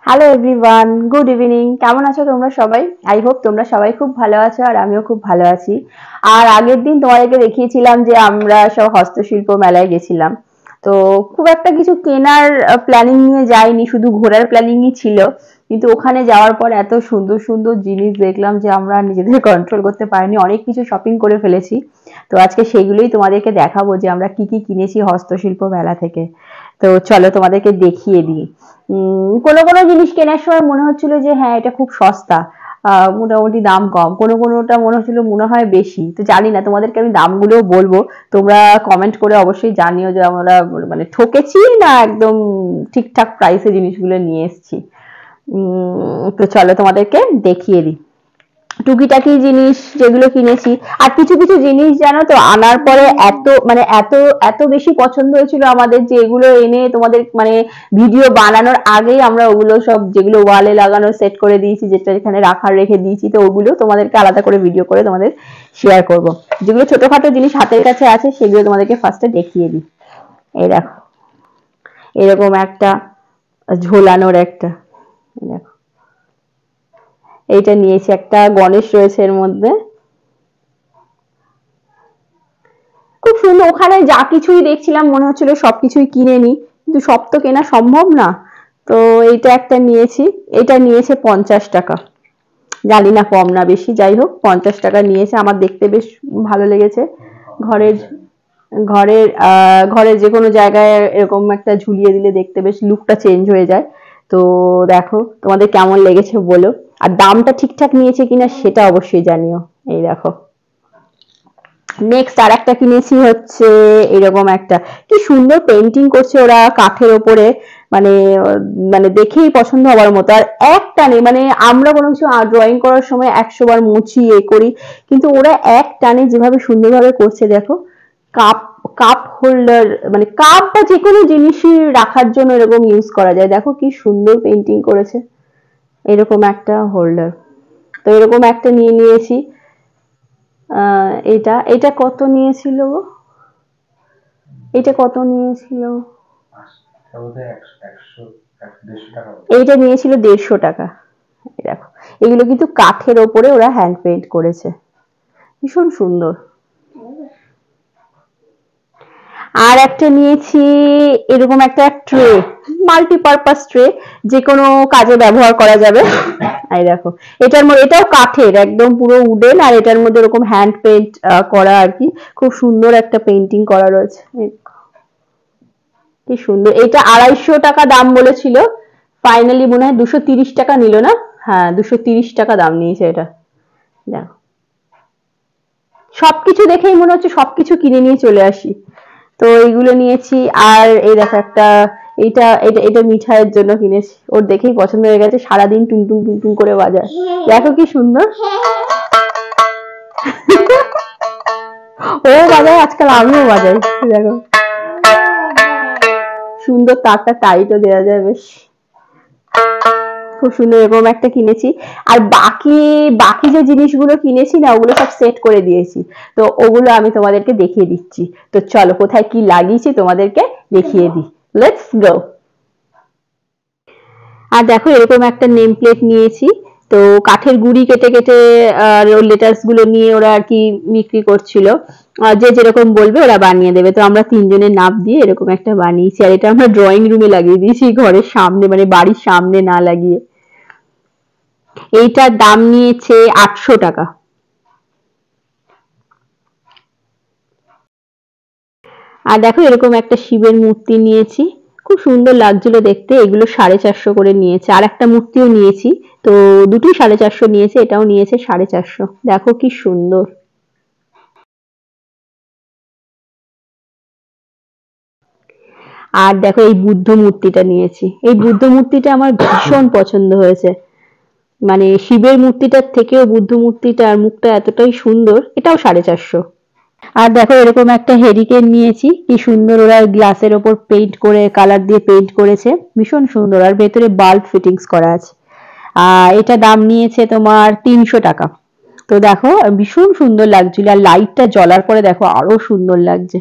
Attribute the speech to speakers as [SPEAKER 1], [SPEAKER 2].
[SPEAKER 1] Hello everyone, good evening. কেমন আছো তোমরা সবাই? আই হোপ তোমরা সবাই খুব ভালো আছো আর আমিও খুব ভালো আছি। আর আগের দিন তোমাদেরকে দেখিয়েছিলাম যে আমরা সব হস্তশিল্প মেলায় গেছিলাম। তো খুব একটা কিছু কেনার প্ল্যানিং নিয়ে যাইনি, শুধু ঘোরার প্ল্যানিংই ছিল। কিন্তু ওখানে যাওয়ার পর এত সুন্দর সুন্দর জিনিস দেখলাম যে আমরা নিজেদের কন্ট্রোল করতে পারিনি, অনেক কিছু শপিং করে ফেলেছি। তো আজকে সেগুলোই তোমাদেরকে দেখাবো যে আমরা কি কি কিনেছি হস্তশিল্প মেলা থেকে। তো চলো তোমাদেরকে দেখিয়ে দিই। কোনো কোনো জিনিস কেনার সময় মনে হচ্ছিল যে হ্যাঁ এটা খুব সস্তা, মোটামুটি দাম কম, কোনো কোনোটা মনে হচ্ছিল মনে হয় বেশি। তো জানি না, তোমাদেরকে আমি দামগুলোও বলবো, তোমরা কমেন্ট করে অবশ্যই জানিও যে আমরা মানে ঠকেছি না একদম ঠিকঠাক প্রাইসে জিনিসগুলো নিয়ে এসেছি। তো চলো তোমাদেরকে দেখিয়ে দিই টুকিটাকি জিনিস যেগুলো কিনেছি। আর কিছু কিছু জিনিস জানো তো আনার পরে এত মানে এত এত বেশি পছন্দ হয়েছিল আমাদের যে এগুলো এনে তোমাদের মানে ভিডিও বানানোর আগেই আমরা ওগুলো সব যেগুলো ওয়ালে লাগানো সেট করে দিয়েছি, যেটা এখানে রাখার রেখে দিয়েছি। তো ওগুলো তোমাদেরকে আলাদা করে ভিডিও করে তোমাদের শেয়ার করব। যেগুলো ছোটখাটো জিনিস হাতের কাছে আছে সেগুলো তোমাদেরকে ফার্স্টে দেখিয়ে দিই। এই দেখো, এরকম একটা ঝোলানোর একটা, দেখো এইটা নিয়েছি, একটা গণেশ রয়েছে এর মধ্যে, খুব সুন্দর। ওখানে যা কিছুই দেখছিলাম মনে হচ্ছিল সবকিছুই কিনে নি, কিন্তু সব তো কেনা সম্ভব না। তো এইটা একটা নিয়েছি, এটা নিয়েছে 50 টাকা। জানি না কম না বেশি, যাই হোক 50 টাকা নিয়েছে। আমার দেখতে বেশ ভালো লেগেছে। ঘরের ঘরের যে কোনো জায়গায় এরকম একটা ঝুলিয়ে দিলে দেখতে বেশ লুকটা চেঞ্জ হয়ে যায়। তো দেখো তোমাদের কেমন লেগেছে বলো, আর দামটা ঠিকঠাক নিয়েছে কিনা সেটা অবশ্যই জানিও। এই দেখো, নেক্সট আর একটা কিনেছি হচ্ছে এরকম একটা, কি সুন্দর পেন্টিং করছে ওরা কাঠের ওপরে, মানে মানে দেখেই পছন্দ হওয়ার মতো। আর একটা নেই, মানে আমরা কোনো কিছু ড্রয়িং করার সময় 100 বার মুছি এ করি, কিন্তু ওরা এক টানে যেভাবে সুন্দরভাবে করছে দেখো। কাপ কাপ হোল্ডার, মানে কাপ বা যে কোনো জিনিসই রাখার জন্য এরকম ইউজ করা যায়। দেখো কি সুন্দর পেন্টিং করেছে, এরকম একটা হোল্ডার। তো এরকম একটা নিয়ে নিয়েছি। এটা এটা কত নিয়েছিল গো? এটা কত নিয়েছিল? এইটা নিয়েছিল 150 টাকা। দেখো, এগুলো কিন্তু কাঠের ওপরে ওরা হ্যান্ড পেইন্ট করেছে, ভীষণ সুন্দর। আর একটা নিয়েছি এরকম একটা ট্রে, মাল্টিপারপাস ট্রে, যে কোনো কাজে ব্যবহার করা যাবে। এই দেখো, এটার মধ্যে, এটাও কাঠের একদম পুরো উডেন, আর এটার মধ্যে এরকম হ্যান্ড পেইন্ট করা আর কি, খুব সুন্দর একটা পেইন্টিং করা রয়েছে। কি সুন্দর। এটা 250 টাকা দাম বলেছিল, ফাইনালি মনে হয় 230 টাকা নিল না? হ্যাঁ, 230 টাকা দাম নিয়েছে এটা। দেখো, সবকিছু দেখেই মনে হচ্ছে সবকিছু কিনে নিয়ে চলে আসি। তো এইগুলো নিয়েছি। আর এই দেখো একটা, এইটা এটা এটা মিঠাইয়ের জন্য কিনেছি, ওর দেখেই পছন্দ হয়ে গেছে, সারাদিন টুনটুন টুনটুন করে বাজায়। দেখো কি সুন্দর। ও বাজায়, আজকাল আমিও বাজাই। দেখো সুন্দর, তারটা টাইটও দেওয়া যায় বেশ, খুব সুন্দর। এরকম একটা কিনেছি। আর বাকি বাকি যে জিনিসগুলো কিনেছি না, ওগুলো সব সেট করে দিয়েছি। তো ওগুলো আমি তোমাদেরকে দেখিয়ে দিচ্ছি। তো চলো কোথায় কি লাগিয়েছি তোমাদেরকে দেখিয়ে দিই। Let's go. আর দেখো এরকম একটা নেম প্লেট নিয়েছি। তো কাঠের গুড়ি কেটে কেটে লেটার্স গুলো নিয়ে ওরা আর কি বিক্রি করছিল। যে যেরকম বলবে ওরা বানিয়ে দেবে। তো আমরা তিনজনের নাম দিয়ে এরকম একটা বানিয়েছি। আর এটা আমরা ড্রয়িং রুমে লাগিয়ে দিয়েছি, ঘরের সামনে, মানে বাড়ির সামনে না লাগিয়ে। এইটার দাম নিয়েছে 800 টাকা। আর দেখো এরকম একটা শিবের মূর্তি নিয়েছি, খুব সুন্দর লাগছিল দেখতে। এগুলো 450 করে নিয়েছে। আর একটা মূর্তিও নিয়েছি, তো দুটোই 450 নিয়েছে, এটাও নিয়েছে 450। দেখো কি সুন্দর। আর দেখো এই বুদ্ধ মূর্তিটা নিয়েছি, এই বুদ্ধ মূর্তিটা আমার ভীষণ পছন্দ হয়েছে। মানে শিবের মূর্তিটার থেকেও বুদ্ধ মূর্তিটার মুখটা এতটাই সুন্দর, এটাও 450। আর দেখো এরকম একটা হেরিকেন নিয়েছি, কি সুন্দর ওরা গ্লাসের ওপর পেইন্ট করে, কালার দিয়ে পেইন্ট করেছে, ভীষণ সুন্দর। আর ভেতরে বাল্ব ফিটিংস করা আছে। এটা দাম নিয়েছে তোমার 300 টাকা। তো দেখো ভীষণ সুন্দর লাগছিল, আর লাইটটা জ্বলার পরে দেখো আরো সুন্দর লাগছে।